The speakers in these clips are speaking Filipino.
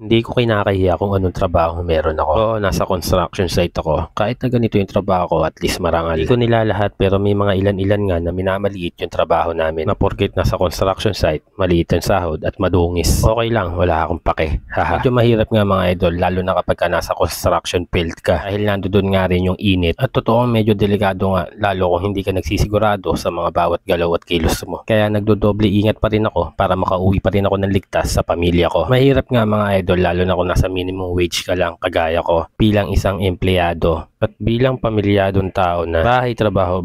Hindi ko kinakahiya kung anong trabaho meron ako. Oo, nasa construction site ako. Kahit na ganito yung trabaho ko, at least marangal. Hindi ko nilalahat pero may mga ilan-ilan nga na minamaliit yung trabaho namin. Na porket nasa construction site, maliit yung sahod at madungis. Okay lang, wala akong pake. Haha. Medyo mahirap nga mga idol, lalo na kapag ka nasa construction field ka. Dahil nandoon nga rin yung init. At totoo medyo delikado nga, lalo kung hindi ka nagsisigurado sa mga bawat galaw at kilos mo. Kaya nagdodoble ingat pa rin ako para makauwi pa rin ako ng ligtas sa pamilya ko. Mahirap nga mga idol, lalo na kung nasa minimum wage ka lang kagaya ko bilang isang empleyado at bilang pamilyadong tao na bahay trabaho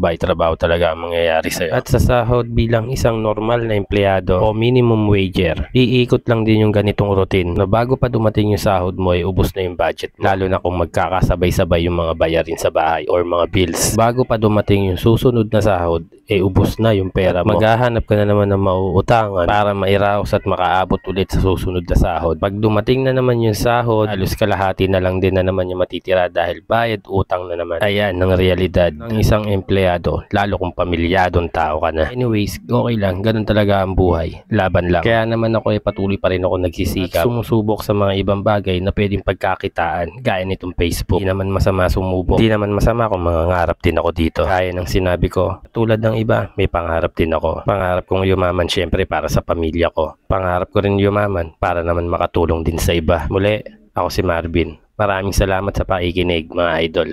talaga ang mangyayari sa'yo. At sa sahod bilang isang normal na empleyado o minimum wager, iikot lang din yung ganitong routine na bago pa dumating yung sahod mo ay ubos na yung budget mo. Lalo na kung magkakasabay-sabay yung mga bayarin sa bahay or mga bills. Bago pa dumating yung susunod na sahod, ubos na yung pera mo. Maghahanap ka na naman ng mauutangan para mairaos at makaabot ulit sa susunod na sahod. Pag dumating na naman yung sahod, halos kalahati na lang din na naman yung matitira dahil bayad utang na naman. Ayan ang realidad ng isang empleyado, lalo kung pamilyadong tao ka na. Anyways, okay lang, ganun talaga ang buhay. Laban lang. Kaya naman ako patuloy pa rin ako nagsisikap at sumusubok sa mga ibang bagay na pwedeng pagkakitaan gaya nitong Facebook. Hindi naman masama sumubok. Hindi naman masama kung mangangarap din ako dito. Gaya ng sinabi ko, tulad ng iba, may pangarap din ako. Pangarap kong yumaman syempre para sa pamilya ko. Pangarap ko rin yumaman para naman makatulong din sa iba. Muli, ako si Marvin. Maraming salamat sa pakikinig mga idol.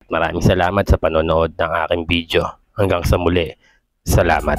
Maraming salamat sa panonood ng aking video. Hanggang sa muli. Salamat.